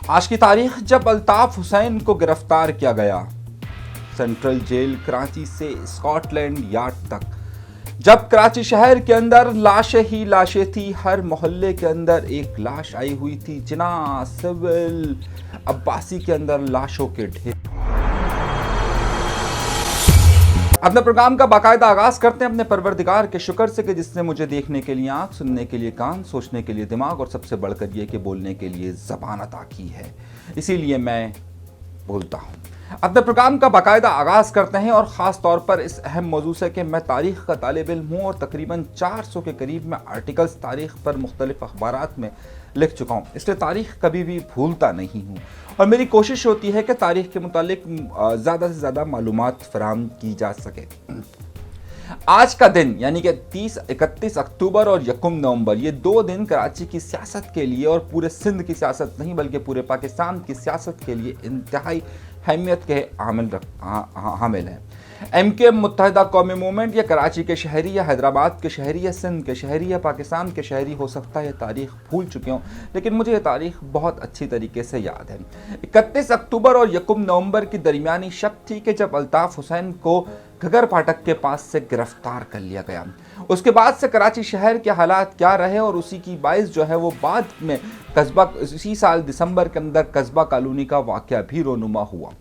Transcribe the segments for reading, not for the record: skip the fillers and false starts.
आज की तारीख जब अल्ताफ हुसैन को गिरफ्तार किया गया, सेंट्रल जेल कराची से स्कॉटलैंड यार्ड तक, जब कराची शहर के अंदर लाशें ही लाशें थी, हर मोहल्ले के अंदर एक लाश आई हुई थी। जिना, सिविल, अब्बासी के अंदर लाशों के ढेर। अपने प्रोग्राम का बाकायदा आगाज करते हैं अपने परवरदिगार के शुक्र से कि जिसने मुझे देखने के लिए आंख, सुनने के लिए कान, सोचने के लिए दिमाग और सबसे बढ़कर ये कि बोलने के लिए ज़बान अता की है। इसीलिए मैं बोलता हूँ। अपने प्रोग्राम का बाकायदा आगाज करते हैं और ख़ास तौर पर इस अहम मौजू से कि मैं तारीख़ का तालिब इल्म हूँ और तकरीबन 400 के करीब मैं आर्टिकल्स तारीख़ पर मुख्तलिफ अखबारात में लिख चुका हूँ, इसलिए तारीख़ कभी भी भूलता नहीं हूँ और मेरी कोशिश होती है कि तारीख़ के मुतालिक ज़्यादा से ज़्यादा मालूमात फराहम की जा सके। आज का दिन यानी कि 31 अक्टूबर और 1 नवंबर, ये 2 दिन कराची की सियासत के लिए और पूरे सिंध की सियासत नहीं बल्कि पूरे पाकिस्तान की सियासत के लिए इंतहाई अहमियत के हामिल हैं। MKM मुत्तहिदा कौमी मूवमेंट या कराची के शहरी या हैदराबाद के शहरी या सिंध के शहरी या पाकिस्तान के शहरी हो सकता है ये तारीख भूल चुके हों, लेकिन मुझे ये तारीख बहुत अच्छी तरीके से याद है। 31 अक्टूबर और 1 नवंबर की दरमियानी शब थी कि जब अल्ताफ हुसैन को घगर फाटक के पास से गिरफ्तार कर लिया गया। उसके बाद से कराची शहर के हालात क्या रहे और उसी की बाइस जो है वो बाद में कस्बा, इसी साल दिसंबर के अंदर कस्बा कॉलोनी का वाक़या भी रोनुमा हुआ।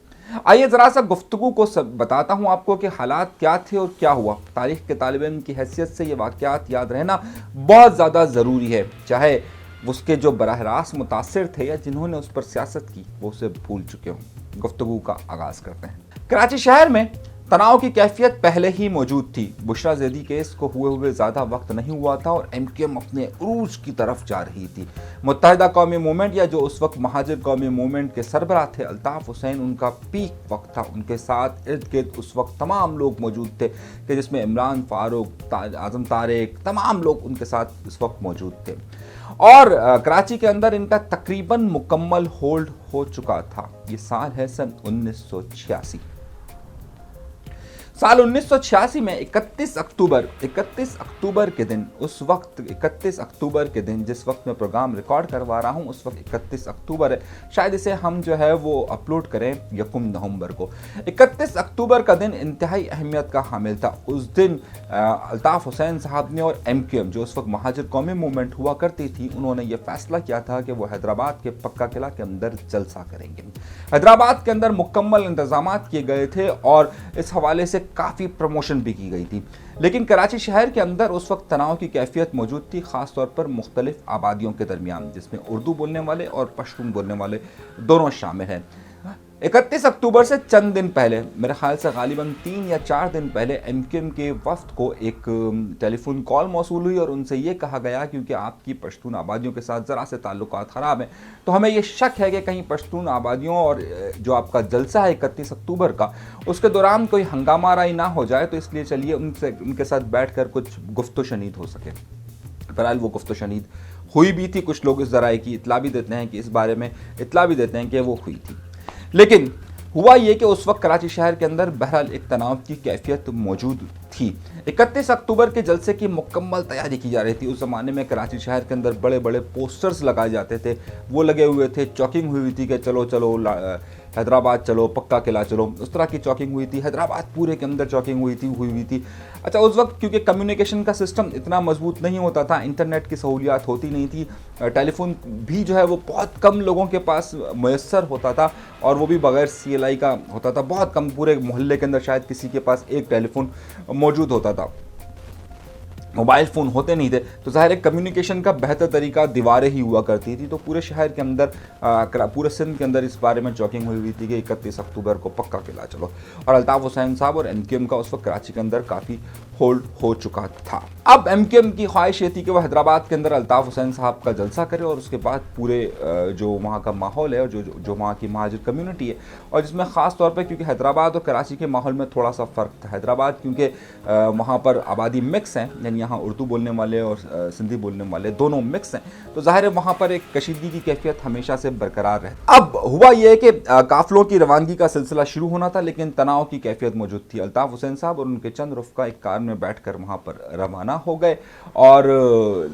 आइए ज़रा सा गुफ्तगू को बताता हूँ आपको कि हालात क्या थे और क्या हुआ। तारीख़ के तालिब इल्म की हैसियत से ये वाक़यात याद रहना बहुत ज़्यादा ज़रूरी है, चाहे उसके जो बराह रास्त मुतासिर थे या जिन्होंने उस पर सियासत की वो उसे भूल चुके हों। गुफ्तगू का आगाज़ करते हैं। कराची शहर में तनाव की कैफियत पहले ही मौजूद थी। बुशरा ज़ैदी केस को हुए ज़्यादा वक्त नहीं हुआ था और MKM अपने उरूज की तरफ जा रही थी। मुत्तहिदा कौमी मूवमेंट या जो उस वक्त महाजिर कौमी मूवमेंट के सरबराह थे अल्ताफ हुसैन, उनका पीक वक्त था। उनके साथ इर्द गिर्द उस वक्त तमाम लोग मौजूद थे कि जिसमें इमरान फारूक, आज़म तारेक, तमाम लोग उनके साथ इस वक्त मौजूद थे और कराची के अंदर इनका तकरीबन मुकम्मल होल्ड हो चुका था। ये साल है सन 1986। साल 1986 में 31 अक्टूबर के दिन, उस वक्त 31 अक्टूबर के दिन जिस वक्त मैं प्रोग्राम रिकॉर्ड करवा रहा हूं उस वक्त 31 अक्टूबर है। शायद इसे हम जो है वो अपलोड करें 1 नवंबर को। 31 अक्टूबर का दिन इंतहाई अहमियत का हामिल था। उस दिन अल्ताफ हुसैन साहब ने और MKM जो उस वक्त महाजिर कौमी मूवमेंट हुआ करती थी, उन्होंने ये फैसला किया था कि वो हैदराबाद के पक्का किला के अंदर जलसा करेंगे। हैदराबाद के अंदर मुकम्मल इंतजाम किए गए थे और इस हवाले से काफ़ी प्रमोशन भी की गई थी, लेकिन कराची शहर के अंदर उस वक्त तनाव की कैफियत मौजूद थी, ख़ास तौर पर मुख्तलिफ आबादियों के दरमियान, जिसमें उर्दू बोलने वाले और पश्तून बोलने वाले दोनों शामिल हैं। 31 अक्टूबर से चंद दिन पहले, मेरे ख्याल से गालिबन 3 या 4 दिन पहले, MKM के वफ्द को एक टेलीफोन कॉल मौसूल हुई और उनसे ये कहा गया क्योंकि आपकी पश्तून आबादियों के साथ ज़रा से ताल्लुकात ख़राब हैं, तो हमें ये शक है कि कहीं पश्तून आबादियों और जो आपका जलसा है 31 अक्टूबर का, उसके दौरान कोई हंगामा आराई ना हो जाए, तो इसलिए चलिए उनके साथ बैठ कर कुछ गुफ्तो शनीद हो सके। बहरहाल वो गुफ्तो शनीद हुई भी थी। कुछ लोग इस ज़राए की इतला भी देते हैं कि इस बारे में इतला भी देते हैं कि वो हुई थी, लेकिन हुआ ये कि उस वक्त कराची शहर के अंदर बहरहाल एक तनाव की कैफियत मौजूद थी। 31 अक्टूबर के जलसे की मुकम्मल तैयारी की जा रही थी। उस ज़माने में कराची शहर के अंदर बड़े बड़े पोस्टर्स लगाए जाते थे, वो लगे हुए थे। चॉकिंग हुई थी कि चलो चलो हैदराबाद चलो, पक्का किला चलो, उस तरह की चॉकिंग हुई थी। हैदराबाद पूरे के अंदर चॉकिंग हुई थी। अच्छा, उस वक्त क्योंकि कम्युनिकेशन का सिस्टम इतना मजबूत नहीं होता था, इंटरनेट की सहूलियात होती नहीं थी, टेलीफोन भी जो है वो बहुत कम लोगों के पास मैसर होता था और वो भी बगैर CLI का होता था। बहुत कम, पूरे मोहल्ले के अंदर शायद किसी के पास एक टेलीफोन मौजूद होता था। मोबाइल फ़ोन होते नहीं थे, तो ज़ाहिर है कम्युनिकेशन का बेहतर तरीका दीवारें ही हुआ करती थी। तो पूरे शहर के अंदर, पूरे सिंध के अंदर इस बारे में चॉकिंग हुई थी कि 31 अक्टूबर को पक्का किला चलो। और अल्ताफ हुसैन साहब और MKM का उस वक्त कराची के अंदर काफ़ी होल्ड हो चुका था। अब MKM की ख्वाहिश ये थी कि वह हैदराबाद के अंदर अल्ताफ हुसैन साहब का जलसा करे और उसके बाद पूरे जो वहाँ का माहौल है और जो वहाँ की महाजिर कम्युनिटी है, और जिसमें ख़ास तौर पर क्योंकि हैदराबाद और कराची के माहौल में थोड़ा सा फ़र्क था। हैदराबाद क्योंकि वहाँ पर आबादी मिक्स है, यानी यहाँ उर्दू बोलने वाले और सिंधी बोलने वाले दोनों मिक्स हैं, तो ज़ाहिर है वहाँ पर एक कशीदगी की कैफियत हमेशा से बरकरार रहे। अब हुआ ये कि काफ़िलों की रवानगी का सिलसिला शुरू होना था, लेकिन तनाव की कैफियत मौजूद थी। अल्ताफ़ हुसैन साहब और उनके चंद रुफ़का एक कार में बैठ कर वहाँ पर रवाना हो गए, और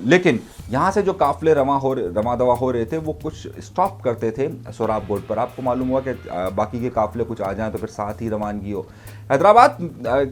लेकिन यहाँ से जो काफ़िले रवा दवा हो रहे थे वो कुछ स्टॉप करते थे सोराब बोर्ड पर। आपको मालूम हुआ कि बाकी के काफ़िले कुछ आ जाएँ तो फिर साथ ही रवानगी हो। हैदराबाद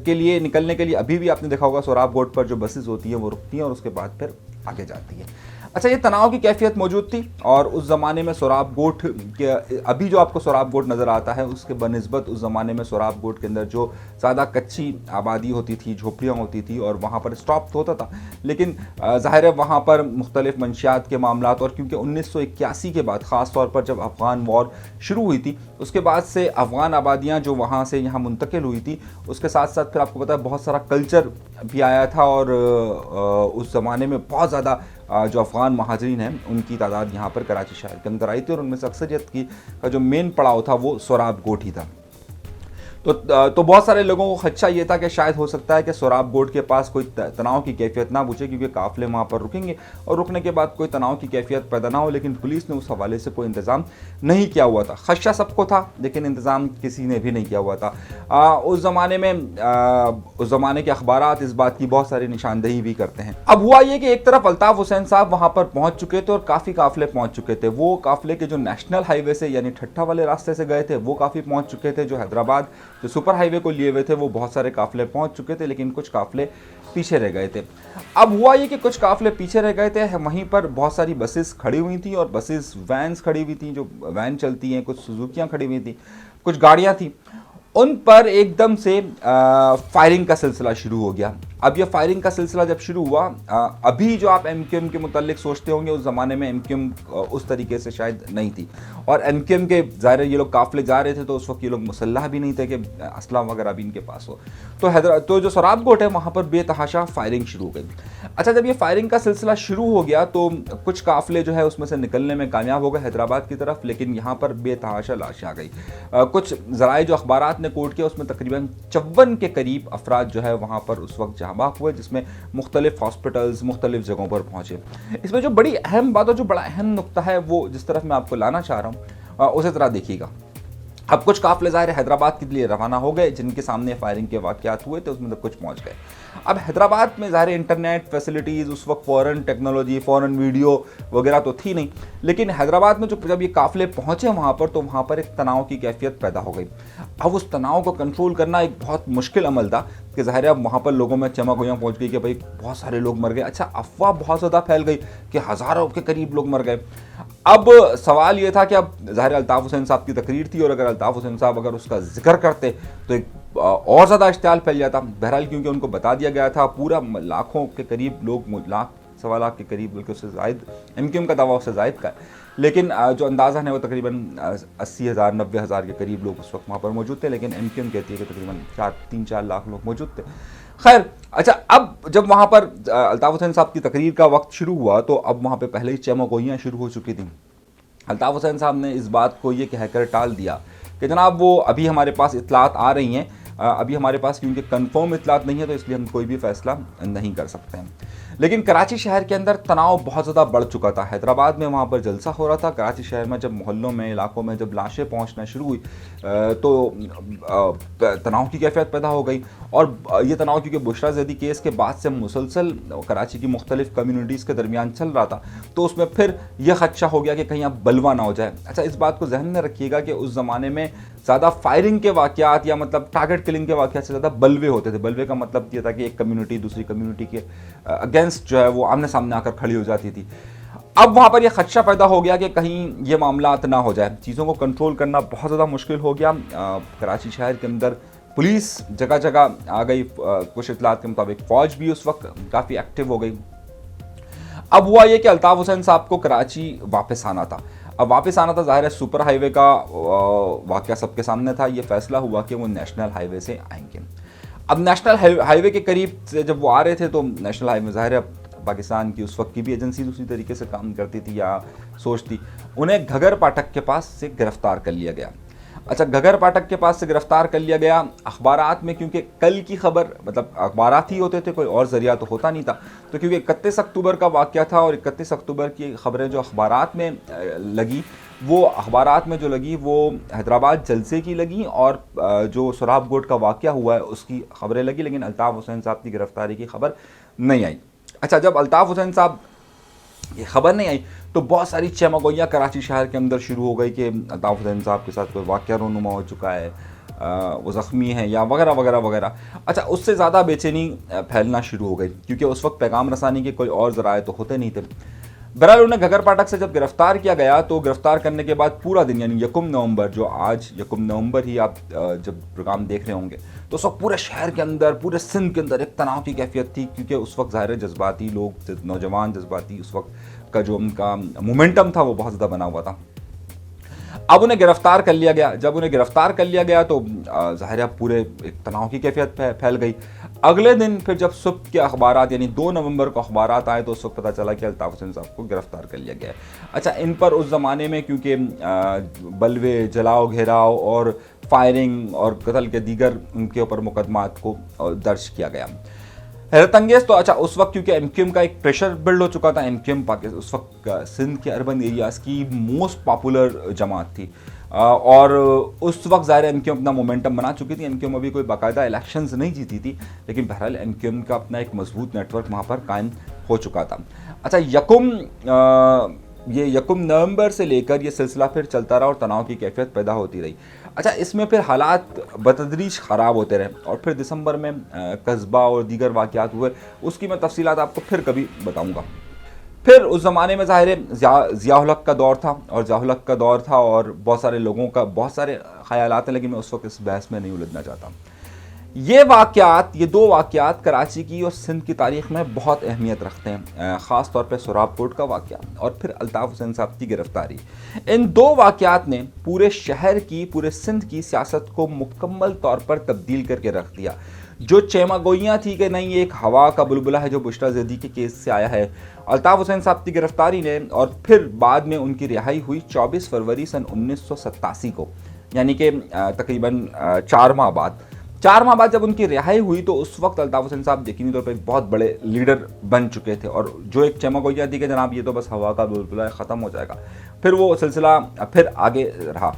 के लिए निकलने के लिए अभी भी आपने देखा होगा सोराब बोर्ड पर जो बसेस होती हैं वो रुकती हैं और उसके बाद फिर आगे जाती है। अच्छा, ये तनाव की कैफियत मौजूद थी, और उस ज़माने में सोराब गोट के, अभी जो आपको सोराब गोट नज़र आता है उसके बनस्बत उस ज़माने में सोराब गोट के अंदर जो ज़्यादा कच्ची आबादी होती थी, झोपड़ियाँ होती थी, और वहाँ पर स्टॉप तो होता था, लेकिन ज़ाहिर है वहाँ पर मुख्तलिफ मंशियात के मामलात, और क्योंकि 1981 के बाद ख़ास तौर पर जब अफ़गान वॉर शुरू हुई थी उसके बाद से अफ़गान आबादियाँ जो वहाँ से यहाँ मुंतकिल हुई थी, उसके साथ साथ फिर आपको पता है बहुत सारा कल्चर भी आया था, और उस ज़माने में बहुत ज़्यादा जो अफ़गान महाजरीन हैं उनकी तादाद यहाँ पर कराची शहर के अंदर आई थी, और उनमें से अक्सरियत की का जो मेन पड़ाव था वो सोराब गोट ही था। तो बहुत सारे लोगों को खदशा ये था कि शायद हो सकता है कि सोराब बोर्ड के पास कोई तनाव की कैफियत ना पूछे, क्योंकि काफ़िले वहाँ पर रुकेंगे और रुकने के बाद कोई तनाव की कैफियत पैदा ना हो, लेकिन पुलिस ने उस हवाले से कोई इंतज़ाम नहीं किया हुआ था। खदशा सबको था, लेकिन इंतज़ाम किसी ने भी नहीं किया हुआ था। उस ज़माने के अखबारात इस बात की बहुत सारी निशानदेही भी करते हैं। अब हुआ ये कि एक तरफ अल्ताफ़ हुसैन साहब वहाँ पर पहुँच चुके थे और काफ़ी काफ़िले पहुँच चुके थे। वो काफ़िले के जो नेशनल हाईवे से यानी ठट्ठा वाले रास्ते से गए थे वो काफ़ी पहुँच चुके थे, जो हैदराबाद जो सुपर हाईवे को लिए हुए थे वो बहुत सारे काफ़िले पहुंच चुके थे, लेकिन कुछ काफ़िले पीछे रह गए थे। अब हुआ ये कि कुछ काफ़िले पीछे रह गए थे, वहीं पर बहुत सारी बसेस खड़ी हुई थी, और बसेस वैन्स खड़ी हुई थी, जो वैन चलती हैं, कुछ सुजुकियाँ खड़ी हुई थी, कुछ गाड़ियाँ थी, उन पर एकदम से फायरिंग का सिलसिला शुरू हो गया। अब ये फायरिंग का सिलसिला जब शुरू हुआ, अभी जो आप एमक्यूएम के मुतालिक सोचते होंगे उस ज़माने में एमक्यूएम उस तरीके से शायद नहीं थी, और एमक्यूएम के ज़ाहिर ये लोग काफ़िले जा रहे थे तो उस वक्त ये लोग मुसल्लह भी नहीं थे कि असला वगैरह भी इनके पास हो। तो जो सोराब गोट है वहाँ पर बेतहाशा फायरिंग शुरू हो गई। अच्छा, जब ये फायरिंग का सिलसिला शुरू हो गया तो कुछ काफ़िले जो है उसमें से निकलने में कामयाब हो गए हैदराबाद की तरफ, लेकिन यहाँ पर बेतहाशा लाशें आ गई। कुछ ज़राए जो अखबारात ने कोट किया उसमें तकरीबन 54 के करीब अफराद जो है वहाँ पर उस वक्त जहाँ हुए, जिसमें मुख्तलिफ हॉस्पिटल्स मुख्तलिफ जगहों पर पहुँचे। इसमें जो बड़ी अहम बात और जो बड़ा अहम नुक्ता है वो जिस तरफ मैं आपको लाना चाह रहा हूँ उसी तरह देखिएगा। अब कुछ काफ़िले ज़ाहिर हैदराबाद के लिए रवाना हो गए, जिनके सामने फायरिंग के वाक़यात हुए थे उसमें तो कुछ पहुँच गए। अब हैदराबाद में ज़ाहिर इंटरनेट फैसिलिटीज़ उस वक्त फ़ॉरेन टेक्नोलॉजी फ़ॉरेन वीडियो वगैरह तो थी नहीं, लेकिन हैदराबाद में जब ये काफ़िले पहुँचे वहाँ पर तो वहाँ पर एक तनाव की कैफियत पैदा हो गई। अब उस तनाव को कंट्रोल करना एक बहुत मुश्किल अमल था कि ज़ाहिर है अब वहाँ पर लोगों में चमक हुई पहुँच गई कि भाई बहुत सारे लोग मर गए। अच्छा, अफवाह बहुत ज़्यादा फैल गई कि हज़ारों के करीब लोग मर गए। अब सवाल ये था कि अब ज़ाहिर अल्ताफ़ हुसैन साहब की तकरीर थी, और अगर अल्ताफ़ हुसैन साहब अगर उसका जिक्र करते तो एक और ज़्यादा इश्तियाल फैल जाता। बहरहाल क्योंकि उनको बता दिया गया था, पूरा लाखों के करीब लोग, लाख सवा लाख के करीब, बल्कि उससे ज़ायद एमक्यूएम का दावा उससे ज़ायद का है, लेकिन जो अंदाज़ा है वो तकरीबन 80,000 90,000 के करीब लोग उस वक्त वहाँ पर मौजूद थे, लेकिन एमक्यूएम कहती है कि तकरीबन 3-4 लाख लोग मौजूद थे। खैर, अच्छा, अब जब वहाँ पर अल्ताफ़ हुसैन साहब की तकरीर का वक्त शुरू हुआ तो अब वहाँ पर पहले ही चमगोइयाँ शुरू हो चुकी थी। अल्ताफ़ हुसैन साहब ने इस बात को ये कहकर टाल दिया कि जनाब वो अभी हमारे पास इतलात आ रही हैं, अभी हमारे पास क्योंकि कंफर्म इतलात नहीं है तो इसलिए हम कोई भी फ़ैसला नहीं कर सकते हैं। लेकिन कराची शहर के अंदर तनाव बहुत ज़्यादा बढ़ चुका था। हैदराबाद में वहाँ पर जलसा हो रहा था, कराची शहर में जब मोहल्लों में इलाकों में जब लाशें पहुँचना शुरू हुई तो तनाव की कैफियत पैदा हो गई, और ये तनाव क्योंकि बुशरा ज़ैदी केस के बाद से मुसलसल कराची की मुख्तलिफ़ कम्यूनिटीज़ के दरमियान चल रहा था, तो उसमें फिर यह खदशा हो गया कि कहीं अब बलवा ना हो जाए। अच्छा, इस बात को जहन में रखिएगा कि उस ज़माने में ज़्यादा फायरिंग के वाक़यात या मतलब टारगेट किलिंग के वाक़यात से ज़्यादा बलवे होते थे। बलवे का मतलब ये था कि एक कम्युनिटी दूसरी कम्युनिटी के अगेंस्ट जो है वो आमने सामने आकर खड़ी हो जाती थी। अब वहाँ पर यह खदशा पैदा हो गया कि कहीं ये मामलात ना हो जाए, चीज़ों को कंट्रोल करना बहुत ज़्यादा मुश्किल हो गया। कराची शहर के अंदर पुलिस जगह जगह आ गई, कुछ इतलात के मुताबिक फ़ौज भी उस वक्त काफ़ी एक्टिव हो गई। अब हुआ ये कि अल्ताफ़ हुसैन साहब को कराची वापस आना था। अब वापस आना था, ज़ाहिर है सुपर हाईवे का वाक़या सबके सामने था। ये फैसला हुआ कि वो नेशनल हाईवे से आएंगे। अब नेशनल हाईवे के करीब से जब वो आ रहे थे तो नेशनल हाईवे ज़ाहिर है पाकिस्तान की उस वक्त की भी एजेंसी दूसरी तरीके से काम करती थी या सोचती, उन्हें घगर पाठक के पास से गिरफ्तार कर लिया गया। अच्छा, गगर पाठक के पास से गिरफ्तार कर लिया गया। अखबारात में, क्योंकि कल की खबर मतलब अखबारात ही होते थे, कोई और ज़रिया तो होता नहीं था, तो क्योंकि 31 अक्टूबर का वाक़या था और 31 अक्टूबर की खबरें जो अखबारात में लगी, वो अखबारात में जो लगी वो हैदराबाद जलसे की लगी और जो सोराब गोट का वाक़या हुआ है उसकी खबरें लगी, लेकिन अल्ताफ़ हुसैन साहब की गिरफ़्तारी की खबर नहीं आई। अच्छा, जब अल्ताफ़ हुसैन साहब ये खबर नहीं आई तो बहुत सारी चमगोइयाँ कराची शहर के अंदर शुरू हो गई कि अल्ताफ़ हुसैन साहब के साथ कोई वाक़या रूनुमा हो चुका है, वो ज़ख्मी हैं या वगैरह वगैरह वगैरह। अच्छा, उससे ज़्यादा बेचैनी फैलना शुरू हो गई, क्योंकि उस वक्त पैगाम रसानी के कोई और ज़राए तो होते नहीं थे। बहरहाल उन्हें गगर पाठक से जब गिरफ्तार किया गया तो गिरफ्तार करने के बाद पूरा दिन, यानी 1 नवंबर, जो आज 1 नवंबर ही आप जब प्रोग्राम देख रहे होंगे, तो उस वक्त पूरे शहर के अंदर, पूरे सिंध के अंदर एक तनाव की कैफियत थी, क्योंकि उस वक्त ज़ाहिर जज्बाती लोग, नौजवान जज्बाती, उस वक्त का जो उनका मोमेंटम था वो बहुत ज़्यादा बना हुआ था। अब उन्हें गिरफ्तार कर लिया गया। जब उन्हें गिरफ्तार कर लिया गया तो ज़ाहिर है पूरे एक तनाव की कैफियत फैल गई। अगले दिन फिर जब सुबह के अखबारात, यानी 2 नवंबर को अखबारात आए, तो उस वक्त पता चला कि अल्ताफ़ हुसैन साहब को गिरफ्तार कर लिया गया है। अच्छा, इन पर उस ज़माने में क्योंकि बलवे, जलाओ, घेराव और फायरिंग और कत्ल के दीगर उनके ऊपर मुकदमात को दर्ज किया गया। हैरत अंगेज तो अच्छा, उस वक्त क्योंकि एमक्यूएम का एक प्रेशर बिल्ड हो चुका था। एमक्यूएम पाकिस्तान उस वक्त सिंध के अर्बन एरियाज़ की मोस्ट पॉपुलर जमात थी और उस वक्त ज़ाहिर एमक्यूएम अपना मोमेंटम बना चुकी थी। एमक्यूएम अभी कोई बाकायदा इलेक्शंस नहीं जीती थी, लेकिन बहरहाल एमक्यूएम का अपना एक मजबूत नेटवर्क वहाँ पर कायम हो चुका था। अच्छा, ये 1 नवंबर से लेकर ये सिलसिला फिर चलता रहा और तनाव की कैफियत पैदा होती रही। अच्छा, इसमें फिर हालात बतदरीज ख़राब होते रहे और फिर दिसंबर में कस्बा और दीगर वाक़यात हुए, उसकी मैं तफसीलात आपको फिर कभी बताऊंगा। फिर उस ज़माने में ज़ाहिर ज़िया-उल हक़ का दौर था और बहुत सारे लोगों का बहुत सारे ख़यालात हैं, लेकिन मैं उस वक्त इस बहस में नहीं उलझना चाहता। ये 2 वाक़यात कराची की और सिंध की तारीख़ में बहुत अहमियत रखते हैं, ख़ास तौर पे सोराब कोट का वाक़या और फिर अल्ताफ़ हुसैन साहब की गिरफ़्तारी। इन 2 वाक़यात ने पूरे शहर की, पूरे सिंध की सियासत को मुकम्मल तौर पर तब्दील करके रख दिया। जो चेमागोइयाँ थी कि नहीं ये एक हवा का बुलबुला है जो बुशरा ज़ैदी के केस से आया है, अल्ताफ़ हुसैन साहब की गिरफ़्तारी ने और फिर बाद में उनकी रिहाई हुई 24 फरवरी सन 1987 को, यानी कि तकरीबन 4 माह बाद जब उनकी रिहाई हुई तो उस वक्त अल्ताफ़ हुसैन साहब यकीनी तौर पर एक बहुत बड़े लीडर बन चुके थे और जो एक चमगोइया थी कि जनाब ये तो बस हवा का बुलबुला ख़त्म हो जाएगा, फिर वो सिलसिला फिर आगे रहा।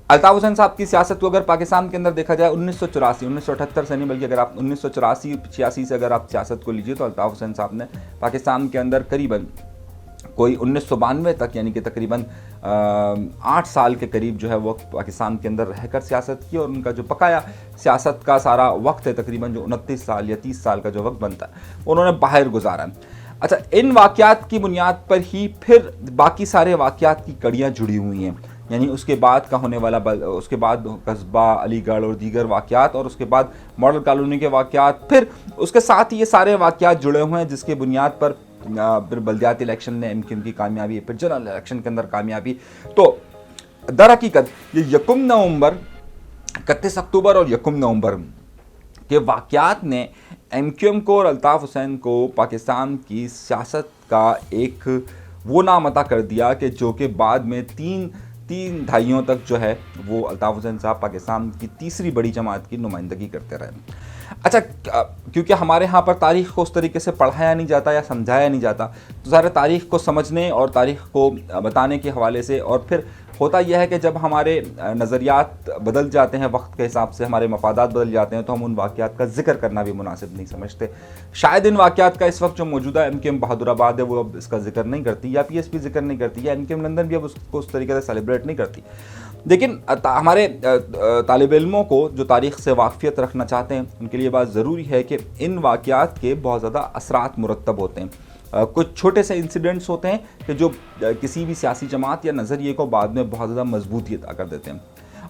अल्ताफ़ हुसैन साहब की सियासत को अगर पाकिस्तान के अंदर देखा जाए 1978 से नहीं, बल्कि अगर आप 1984-86 से अगर आप सियासत को लीजिए तो अल्ताफ़ हुसैन साहब ने पाकिस्तान के अंदर करीबन कोई 1992 तक, यानी कि तकरीबन 8 साल के करीब जो है वो पाकिस्तान के अंदर रहकर सियासत की और उनका जो बकाया सियासत का सारा वक्त है, तकरीबन जो 29 साल या 30 साल का जो वक्त बनता है, उन्होंने बाहर गुजारा। अच्छा, इन वाक़यात की बुनियाद पर ही फिर बाकी सारे वाक़यात की कड़ियाँ जुड़ी हुई हैं, यानी उसके बाद का होने वाला उसके बाद कस्बा, अलीगढ़ और दीगर वाक़यात और उसके बाद मॉडल कॉलोनी के वाक़यात, फिर उसके साथ ही ये सारे वाक़यात जुड़े हुए हैं जिसके बुनियाद पर फिर बल्दियाती इलेक्शन में एमक्यूएम की कामयाबी, फिर जनरल इलेक्शन के अंदर कामयाबी। तो दर हकीकत ये 1 नवंबर, 31 अक्टूबर और 1 नवंबर के वाक़यात ने एमक्यूएम को और अल्ताफ़ हुसैन को पाकिस्तान की सियासत का एक वो नाम अता कर दिया कि जो कि बाद में तीन दहाइयों तक जो है वो अल्ताफ़ हुसैन साहब पाकिस्तान की तीसरी बड़ी जमात की नुमाइंदगी करते रहे। अच्छा, क्योंकि हमारे यहाँ पर तारीख़ को उस तरीके से पढ़ाया नहीं जाता या समझाया नहीं जाता, तो ज़ाहिर तारीख़ को समझने और तारीख़ को बताने के हवाले से, और फिर होता यह है कि जब हमारे नज़रियात बदल जाते हैं वक्त के हिसाब से, हमारे मफादात बदल जाते हैं, तो हम उन वाक़यात का जिक्र करना भी मुनासिब नहीं समझते। शायद इन वाक़यात का इस वक्त जो मौजूदा एमक्यूएम बहादुराबाद है वो अब इसका जिक्र नहीं करती, या पीएसपी जिक्र नहीं करती, या एमक्यूएम लंदन भी अब उसको उस तरीके से सेलिब्रेट नहीं करती। लेकिन हमारे तालिब इल्मों को जो तारीख़ से वाक़फ़ियत रखना चाहते हैं उनके लिए बात ज़रूरी है कि इन वाक़यात के बहुत ज़्यादा असरात मुरत्तब होते हैं। कुछ छोटे से इंसिडेंट्स होते हैं कि जो किसी भी सियासी जमात या नज़रिए को बाद में बहुत ज़्यादा मजबूती अता कर देते हैं।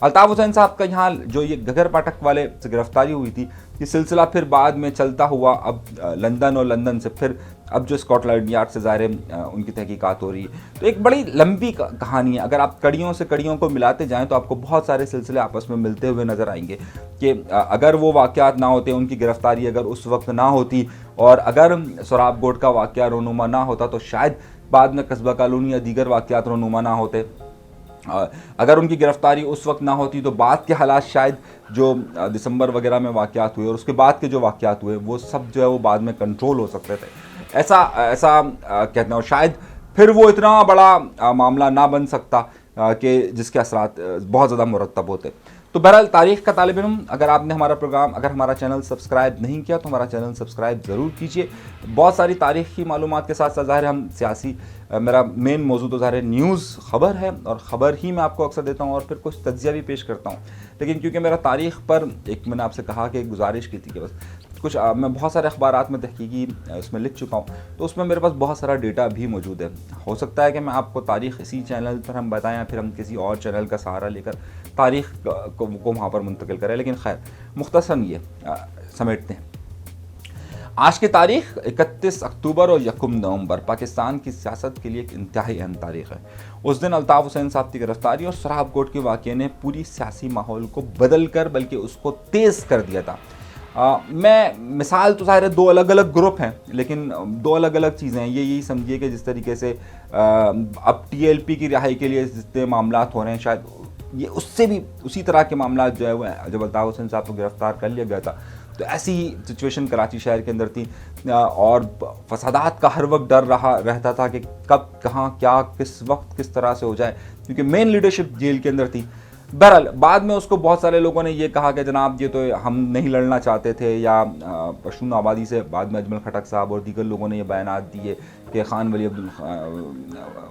अल्ताफ़ हुसैन साहब का यहाँ जो ये गगर पाठक वाले से गिरफ्तारी हुई थी, ये सिलसिला फिर बाद में चलता हुआ अब लंदन और लंदन से फिर अब जो स्कॉटलैंड यार्ड से ज़ाहिर उनकी तहकीकात हो रही है, तो एक बड़ी लंबी कहानी है। अगर आप कड़ियों से कड़ियों को मिलाते जाएं तो आपको बहुत सारे सिलसिले आपस में मिलते हुए नज़र आएंगे कि अगर वो वाक़यात ना होते, उनकी गिरफ्तारी अगर उस वक्त ना होती और अगर सोराब गोट का वाक़या रोनुमा ना होता, तो शायद बाद में कस्बा कॉलोनी या दीगर वाक़यात रोनुमा ना होते। अगर उनकी गिरफ्तारी उस वक्त ना होती तो बाद के हालात शायद जो दिसंबर वगैरह में वाक़यात हुए और उसके बाद के जो वाक़यात हुए वो सब जो है वो बाद में कंट्रोल हो सकते थे। ऐसा ऐसा कहते हैं, और शायद फिर वो इतना बड़ा मामला ना बन सकता कि जिसके असरात बहुत ज़्यादा मुरतब होते। तो बहरहाल तारीख़ का तालिब इल्म, अगर आपने हमारा प्रोग्राम, अगर हमारा चैनल सब्सक्राइब नहीं किया तो हमारा चैनल सब्सक्राइब ज़रूर कीजिए। बहुत सारी तारीख़ी मालूमात के साथ साथ ज़ाहिर हम सियासी, मेरा मेन मौजू तो ज़ाहिर न्यूज़ ख़बर है और ख़बर ही मैं आपको अक्सर देता हूँ और फिर कुछ तज्ज़िया भी पेश करता हूँ। लेकिन क्योंकि मेरा तारीख़ पर एक, मैंने आपसे कहा कि एक गुजारिश की थी कि बस कुछ मैं बहुत सारे अखबारात में तहकीकी उसमें लिख चुका हूँ, तो उसमें मेरे पास बहुत सारा डेटा भी मौजूद है। हो सकता है कि मैं आपको तारीख़ इसी चैनल पर हम बताएं या फिर हम किसी और चैनल का सहारा लेकर तारीख़ को वहाँ पर मुंतकिल करें, लेकिन खैर मुख्तसरन ये समेटते हैं। आज की तारीख 31 अक्टूबर और 1 नवंबर पाकिस्तान की सियासत के लिए एक इंतहाई अहम तारीख है। उस दिन अल्ताफ़ हुसैन साहब की गिरफ्तारी और सराहकोट के वाक़ये ने पूरी सियासी माहौल को बदल कर बल्कि उसको तेज़ कर दिया था। मैं मिसाल तो ज़ाहिर है दो अलग अलग ग्रुप हैं, लेकिन दो अलग अलग चीज़ें हैं। यही समझिए कि जिस तरीके से अब TLP की रिहाई के लिए जितने मामलात हो रहे हैं, शायद ये उससे भी उसी तरह के मामला जो है वो जब अल्ताफ़ हुसैन साहब को गिरफ़्तार कर लिया गया था तो ऐसी ही सिचुएशन कराची शहर के अंदर थी और फसादात का हर वक्त डर रहता था कि कब कहाँ क्या किस वक्त किस तरह से हो जाए, क्योंकि मेन लीडरशिप जेल के अंदर थी। बहरहाल बाद में उसको बहुत सारे लोगों ने ये कहा कि जनाब ये तो हम नहीं लड़ना चाहते थे, या पश्तून आबादी से बाद में अजमल खटक साहब और दीगर लोगों ने ये बयानात दिए कि खान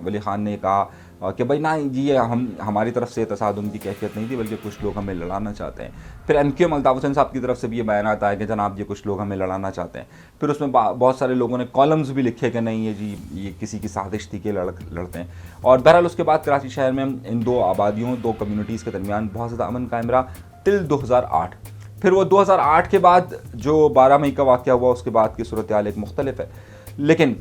वली खान ने कहा कि भाई ना ये हमारी तरफ से तसादुम की कैफियत नहीं थी, बल्कि कुछ लोग हमें लड़ाना चाहते हैं। फिर MQM अल्ताफ़ हुसैन साहब की तरफ से भी ये बयानात आया कि जनाब ये कुछ लोग हमें लड़ाना चाहते हैं। फिर उसमें बहुत सारे लोगों ने कॉलम्स भी लिखे कि नहीं ये जी ये किसी की साजिश थी कि लड़ते हैं। और बहरहाल उसके बाद कराची शहर में इन दो आबादियों, दो कम्यूनिटीज़ के दरमियान बहुत ज़्यादा अमन कायम रहा टिल 2008। फिर वो 2008 के बाद जो 12 मई का वाक़या हुआ उसके बाद की सूरत हाल एक मुख्तलिफ है। लेकिन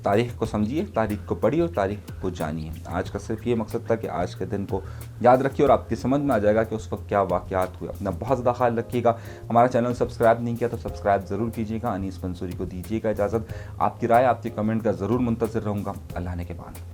तारीख़ को समझिए, तारीख़ को पढ़िए और तारीख़ को जानिए। आज का सिर्फ ये मकसद था कि आज के दिन को याद रखिए और आपकी समझ में आ जाएगा कि उस वक्त क्या वाक़यात हुए। अपना बहुत ज़्यादा ख्याल रखिएगा। हमारा चैनल सब्सक्राइब नहीं किया तो सब्सक्राइब ज़रूर कीजिएगा। अनीस मंसूरी को दीजिएगा इजाज़त। आपकी राय, आपके कमेंट का ज़रूर मुंतज़िर रहूँगा। अल्लाह ने के बाद।